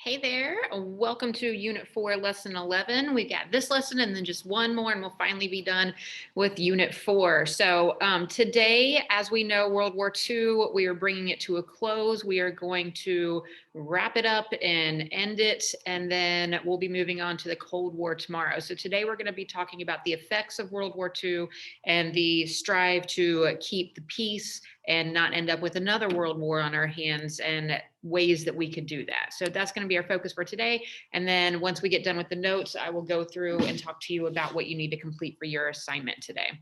Hey there, welcome to Unit 4, Lesson 11. We got this lesson and then just one more, and we'll finally be done with Unit 4. So today, as we know, World War II, we are bringing it to a close. We are going to wrap it up and end it, and then we'll be moving on to the Cold War tomorrow. So today we're going to be talking about the effects of World War II and the strive to keep the peace and not end up with another world war on our hands, and ways that we could do that. So that's going to be our focus for today. And then once we get done with the notes, I will go through and talk to you about what you need to complete for your assignment today.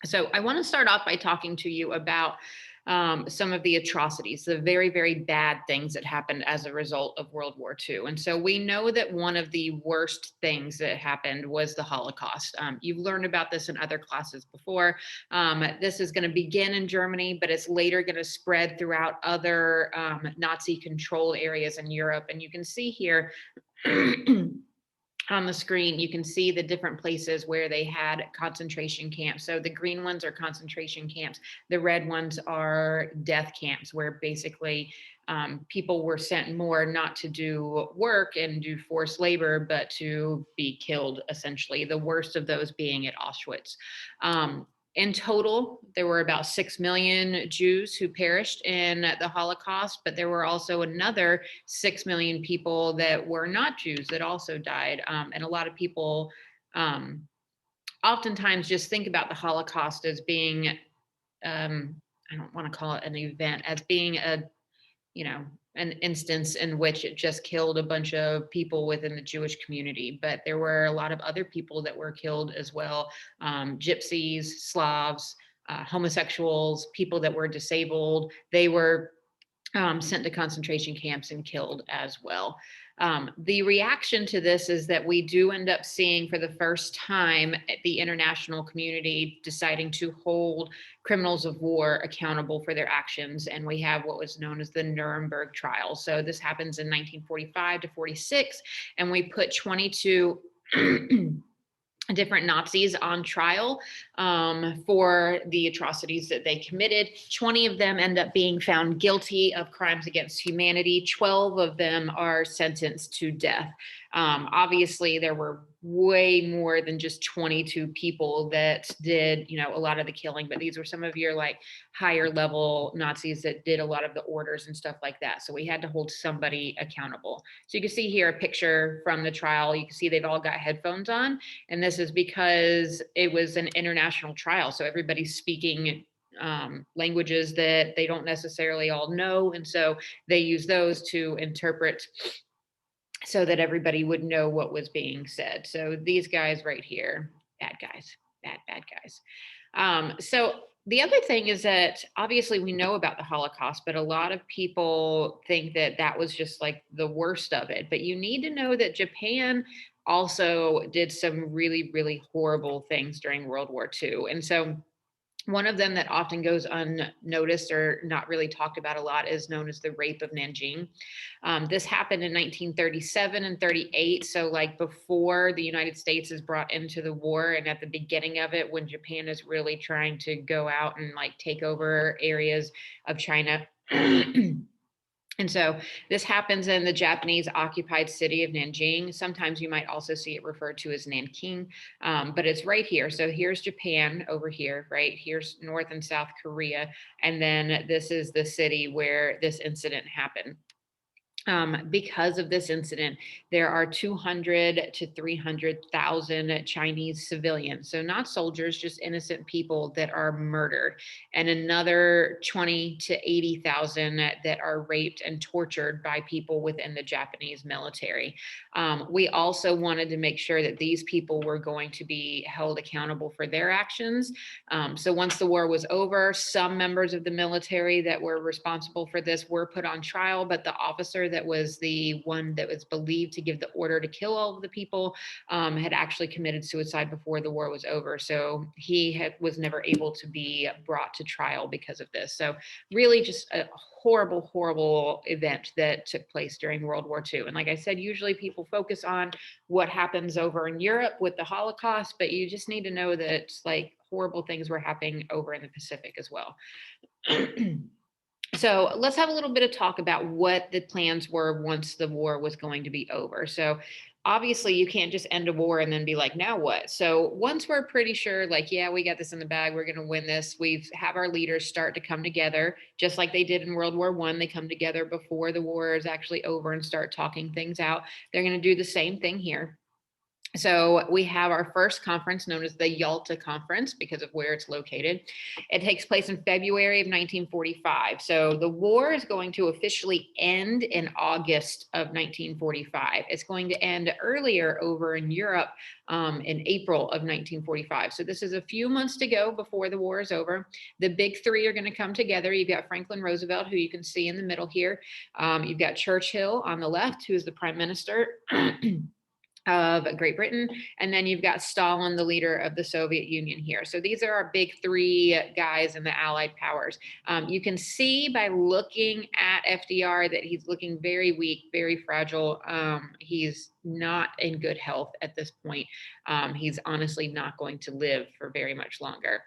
So I want to start off by talking to you about some of the atrocities, the very, very bad things that happened as a result of World War II. And so we know that one of the worst things that happened was the Holocaust. You've learned about this in other classes before. This is going to begin in Germany, but it's later going to spread throughout other Nazi controlled areas in Europe. And you can see here on the screen, you can see the different places where they had concentration camps. So the green ones are concentration camps. The red ones are death camps, where basically people were sent more not to do work and do forced labor, but to be killed, essentially. The worst of those being at Auschwitz. In total, there were about 6 million Jews who perished in the Holocaust, but there were also another 6 million people that were not Jews that also died. And a lot of people oftentimes just think about the Holocaust as being, I don't want to call it an event, as being an instance in which it just killed a bunch of people within the Jewish community. But there were a lot of other people that were killed as well. Gypsies, Slavs, homosexuals, people that were disabled. They were sent to concentration camps and killed as well. The reaction to this is that we do end up seeing for the first time the international community deciding to hold criminals of war accountable for their actions. And we have what was known as the Nuremberg trial. So this happens in 1945 to 46, and we put 22 different Nazis on trial for the atrocities that they committed. 20 of them end up being found guilty of crimes against humanity. 12 of them are sentenced to death. Obviously, there were way more than just 22 people that did, a lot of the killing, but these were some of your like higher level Nazis that did a lot of the orders and stuff like that. So we had to hold somebody accountable. So you can see here a picture from the trial. You can see they've all got headphones on, and this is because it was an international trial. So everybody's speaking languages that they don't necessarily all know. And so they use those to interpret so that everybody would know what was being said. So these guys right here, bad guys, bad guys. So the other thing is that obviously we know about the Holocaust, but a lot of people think that that was just like the worst of it. But you need to know that Japan also did some really, really horrible things during World War II. And so one of them that often goes unnoticed or not really talked about a lot is known as the rape of Nanjing. This happened in 1937 and 38. So like before the United States is brought into the war, and at the beginning of it, when Japan is really trying to go out and like take over areas of China. And so this happens in the Japanese occupied city of Nanjing. Sometimes you might also see it referred to as Nanking, but it's right here. So here's Japan over here, right? Here's North and South Korea. And then this is the city where this incident happened. Because of this incident, there are 200 to 300,000 Chinese civilians, so not soldiers, just innocent people that are murdered, and another 20 to 80,000 that are raped and tortured by people within the Japanese military. We also wanted to make sure that these people were going to be held accountable for their actions. So once the war was over, some members of the military that were responsible for this were put on trial, but the officer that was the one that was believed to give the order to kill all of the people had actually committed suicide before the war was over. So he was never able to be brought to trial because of this. So really just a horrible, horrible event that took place during World War II. And like I said, usually people focus on what happens over in Europe with the Holocaust, but you just need to know that like horrible things were happening over in the Pacific as well. So let's have a little bit of talk about what the plans were once the war was going to be over. So obviously you can't just end a war and then be like, now what? So once we're pretty sure, like, yeah, we got this in the bag, we're going to win this. We've have our leaders start to come together, just like they did in World War I. They come together before the war is actually over and start talking things out. They're going to do the same thing here. So we have our first conference known as the Yalta Conference because of where it's located. It takes place in February of 1945. So the war is going to officially end in August of 1945. It's going to end earlier over in Europe in April of 1945. So this is a few months to go before the war is over. The big three are going to come together. You've got Franklin Roosevelt, who you can see in the middle here. You've got Churchill on the left, who is the prime minister. Of Great Britain, and then you've got Stalin, the leader of the Soviet Union here. So these are our big three guys in the Allied powers. You can see by looking at FDR that he's looking very weak, very fragile. He's not in good health at this point. He's honestly not going to live for very much longer.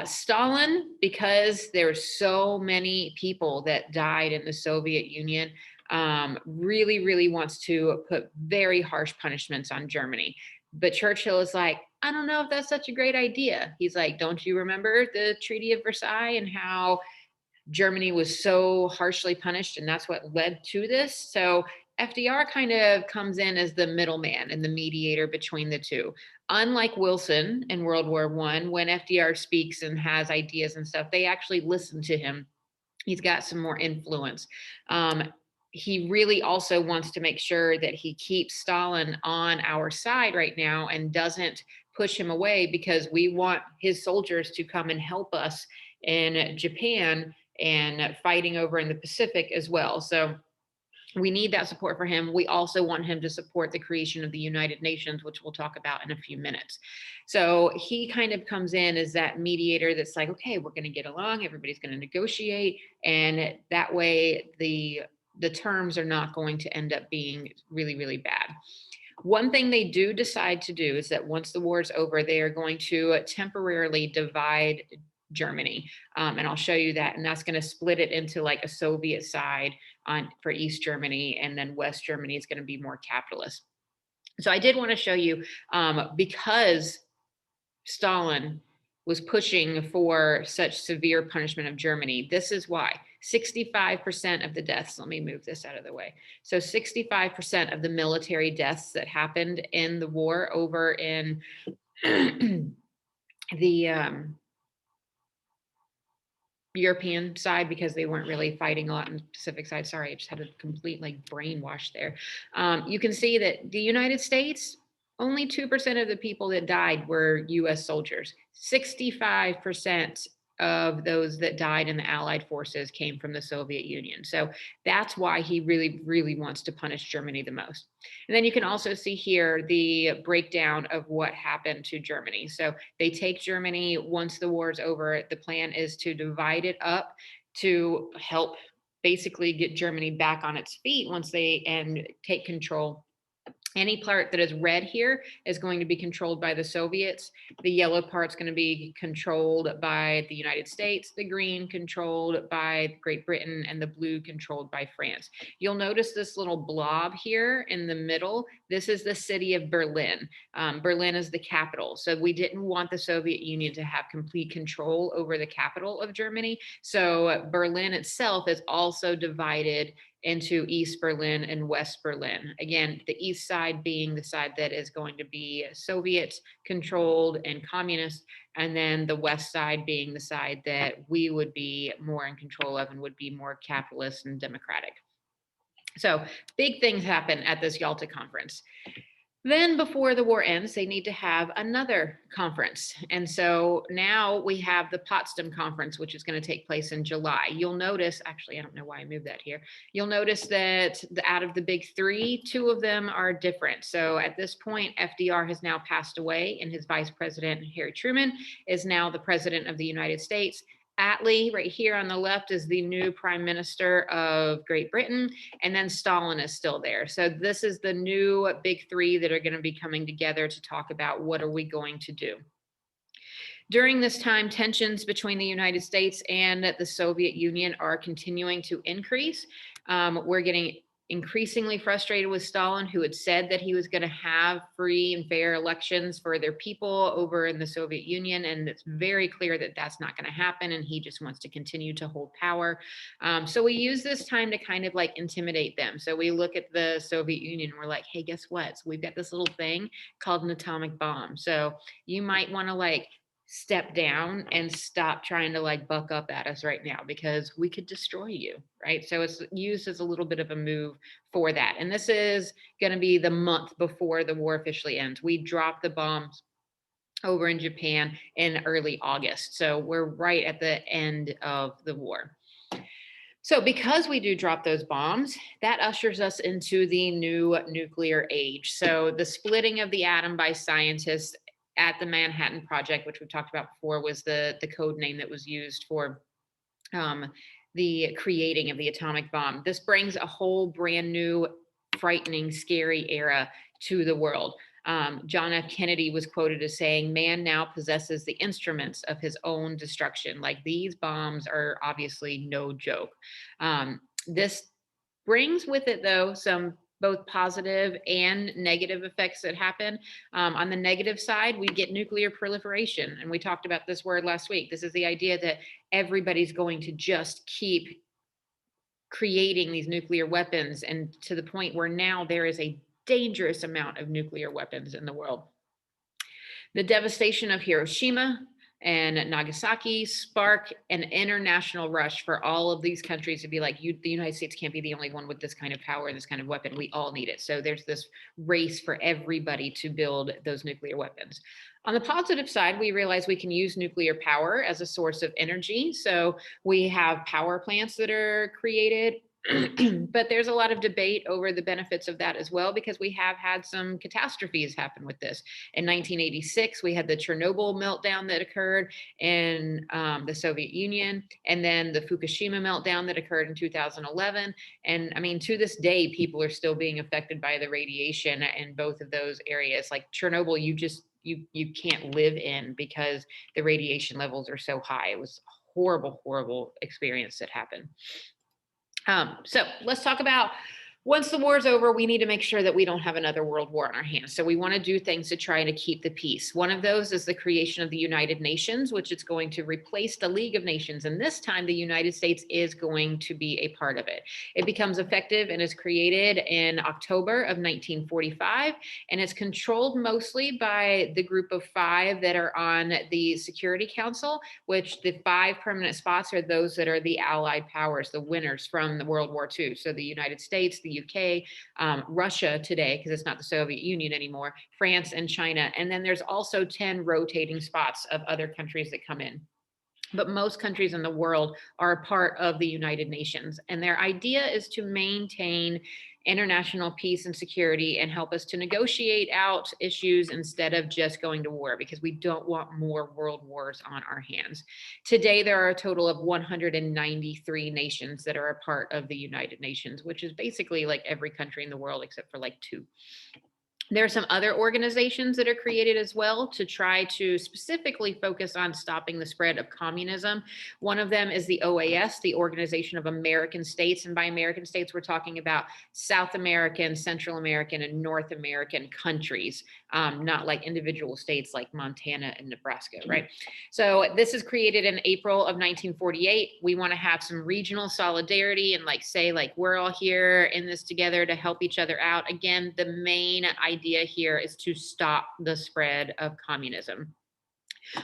Stalin, because there's so many people that died in the Soviet Union, really wants to put very harsh punishments on Germany. But Churchill is like, I don't know if that's such a great idea. He's like, don't you remember the Treaty of Versailles and how Germany was so harshly punished, and that's what led to this? So FDR kind of comes in as the middleman and the mediator between the two. Unlike Wilson in World War I, when FDR speaks and has ideas and stuff, they actually listen to him. He's got some more influence. He really also wants to make sure that he keeps Stalin on our side right now and doesn't push him away, because we want his soldiers to come and help us in Japan and fighting over in the Pacific as well. So we need that support for him. We also want him to support the creation of the United Nations, which we'll talk about in a few minutes. So he kind of comes in as that mediator that's like, okay, we're going to get along. Everybody's going to negotiate. And that way the terms are not going to end up being really bad. One thing they do decide to do is that once the war is over, they are going to temporarily divide Germany. And I'll show you that. And that's going to split it into like a Soviet side for East Germany, and then West Germany is going to be more capitalist. So I did want to show you, because Stalin was pushing for such severe punishment of Germany. This is why 65% of the deaths, let me move this out of the way. So 65% of the military deaths that happened in the war over in the European side, because they weren't really fighting a lot in the Pacific side. Sorry, I just had a complete like brainwash there. You can see that the United States, only 2% of the people that died were US soldiers. 65% of those that died in the Allied forces came from the Soviet Union. So that's why he really wants to punish Germany the most. And then you can also see here the breakdown of what happened to Germany. So they take Germany once the war is over. The plan is to divide it up to help basically get Germany back on its feet once they and take control. Any part that is red here is going to be controlled by the Soviets. The yellow part's going to be controlled by the United States, the green controlled by Great Britain, and the blue controlled by France. You'll notice this little blob here in the middle. This is the city of Berlin. Berlin is the capital. So we didn't want the Soviet Union to have complete control over the capital of Germany. So Berlin itself is also divided into East Berlin and West Berlin. Again, the east side being the side that is going to be Soviet controlled and communist, and then the west side being the side that we would be more in control of and would be more capitalist and democratic. So big things happen at this Yalta conference. Then before the war ends, they need to have another conference. And so now we have the Potsdam Conference, which is going to take place in July. You'll notice, actually, I don't know why I moved that here. You'll notice that out of the big three, two of them are different. So at this point, FDR has now passed away, and his vice president, Harry Truman, is now the president of the United States. Attlee, right here on the left, is the new prime minister of Great Britain, and then Stalin is still there. So this is the new big three that are going to be coming together to talk about what are we going to do. During this time, tensions between the United States and the Soviet Union are continuing to increase. We're getting increasingly frustrated with Stalin, who had said that he was going to have free and fair elections for their people over in the Soviet Union. And it's very clear that that's not going to happen. And he just wants to continue to hold power. So we use this time to kind of like intimidate them. So we look at the Soviet Union and we're like, hey, guess what? So we've got this little thing called an atomic bomb. So you might want to like step down and stop trying to like buck up at us right now because we could destroy you, right? So it's used as a little bit of a move for that. And this is going to be the month before the war officially ends. We drop the bombs over in Japan in early August. So we're right at the end of the war. So because we do drop those bombs, that ushers us into the new nuclear age. So the splitting of the atom by scientists at the Manhattan Project, which we've talked about before, was the code name that was used for the creating of the atomic bomb. This brings a whole brand new, frightening, scary era to the world. John F. Kennedy was quoted as saying, "Man now possesses the instruments of his own destruction." Like these bombs are obviously no joke. This brings with it, though, some both positive and negative effects that happen. On the negative side, we get nuclear proliferation. And we talked about this word last week. This is the idea that everybody's going to just keep creating these nuclear weapons, and to the point where now there is a dangerous amount of nuclear weapons in the world. The devastation of Hiroshima and Nagasaki spark an international rush for all of these countries to be like, the United States can't be the only one with this kind of power and this kind of weapon. We all need it. So there's this race for everybody to build those nuclear weapons. On the positive side, we realize we can use nuclear power as a source of energy. So we have power plants that are created. But there's a lot of debate over the benefits of that as well, because we have had some catastrophes happen with this. In 1986, we had the Chernobyl meltdown that occurred in the Soviet Union, and then the Fukushima meltdown that occurred in 2011. And I mean, to this day, people are still being affected by the radiation in both of those areas. Like Chernobyl, you can't live in because the radiation levels are so high. It was a horrible, horrible experience that happened. So let's talk about, once the war is over, we need to make sure that we don't have another world war on our hands. So we want to do things to try to keep the peace. One of those is the creation of the United Nations, which is going to replace the League of Nations. And this time the United States is going to be a part of it. It becomes effective and is created in October of 1945. And it's controlled mostly by the group of 5 that are on the Security Council, which the 5 permanent spots are those that are the Allied powers, the winners from the World War II. So the United States, the UK, Russia today, because it's not the Soviet Union anymore, France and China. And then there's also 10 rotating spots of other countries that come in. But most countries in the world are a part of the United Nations. And their idea is to maintain international peace and security and help us to negotiate out issues instead of just going to war, because we don't want more world wars on our hands. Today, there are a total of 193 nations that are a part of the United Nations, which is basically like every country in the world except for like 2. There are some other organizations that are created as well to try to specifically focus on stopping the spread of communism. One of them is the OAS, the Organization of American States. And by American states, we're talking about South American, Central American, and North American countries, not like individual states like Montana and Nebraska, right? So this is created in April of 1948. We want to have some regional solidarity and like say, like, we're all here in this together to help each other out. Again, the main idea here is to stop the spread of communism.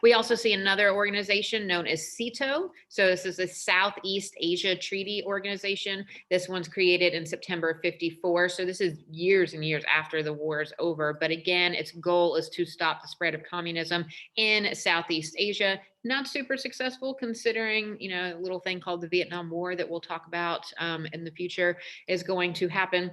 We also see another organization known as SEATO. So this is the Southeast Asia Treaty Organization. This one's created in September of 54. So this is years and years after the war is over. But again, its goal is to stop the spread of communism in Southeast Asia. Not super successful, considering, a little thing called the Vietnam War that we'll talk about in the future is going to happen.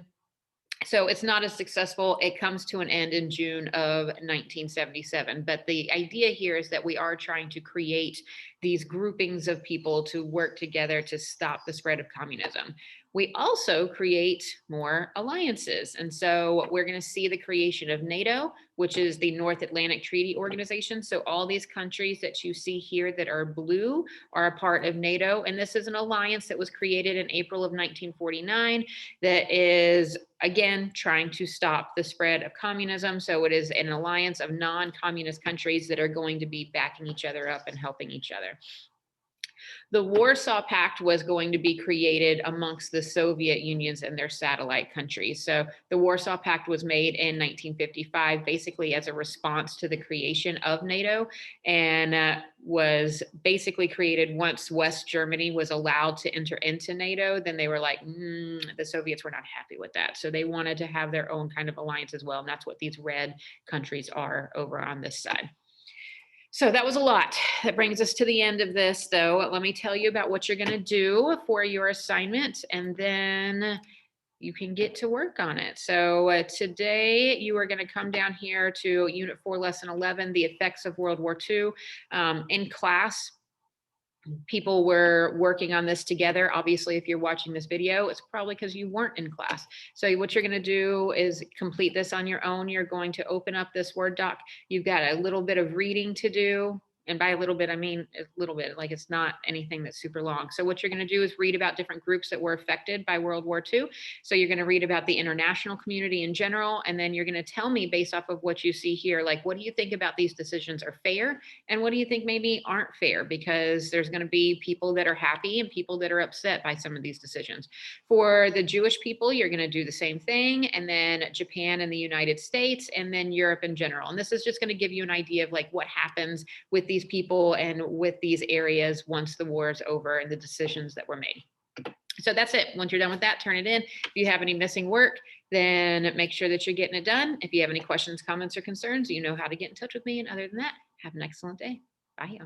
So it's not as successful. It comes to an end in June of 1977. But the idea here is that we are trying to create these groupings of people to work together to stop the spread of communism. We also create more alliances. And so we're going to see the creation of NATO, which is the North Atlantic Treaty Organization. So all these countries that you see here that are blue are a part of NATO. And this is an alliance that was created in April of 1949 that is, again, trying to stop the spread of communism. So it is an alliance of non-communist countries that are going to be backing each other up and helping each other. The Warsaw Pact was going to be created amongst the Soviet unions and their satellite countries. So the Warsaw Pact was made in 1955, basically as a response to the creation of NATO, and was basically created once West Germany was allowed to enter into NATO. Then they were like, the Soviets were not happy with that. So they wanted to have their own kind of alliance as well. And that's what these red countries are over on this side. So that was a lot. That brings us to the end of this, though. Let me tell you about what you're going to do for your assignment, and then you can get to work on it. So today you are going to come down here to Unit 4, Lesson 11, The Effects of World War II. In class, people were working on this together. Obviously, if you're watching this video, it's probably because you weren't in class. So what you're going to do is complete this on your own. You're going to open up this Word doc. You've got a little bit of reading to do. And by a little bit, I mean a little bit, like it's not anything that's super long. So what you're going to do is read about different groups that were affected by World War II. So you're going to read about the international community in general. And then you're going to tell me based off of what you see here, like, what do you think about these decisions are fair? And what do you think maybe aren't fair? Because there's going to be people that are happy and people that are upset by some of these decisions. For the Jewish people, you're going to do the same thing. And then Japan and the United States, and then Europe in general. And this is just going to give you an idea of like what happens with these people and with these areas once the war is over and the decisions that were made. So that's it. Once you're done with that, turn it in. If you have any missing work, then make sure that you're getting it done. If you have any questions, comments, or concerns, you know how to get in touch with me. And other than that, have an excellent day. Bye.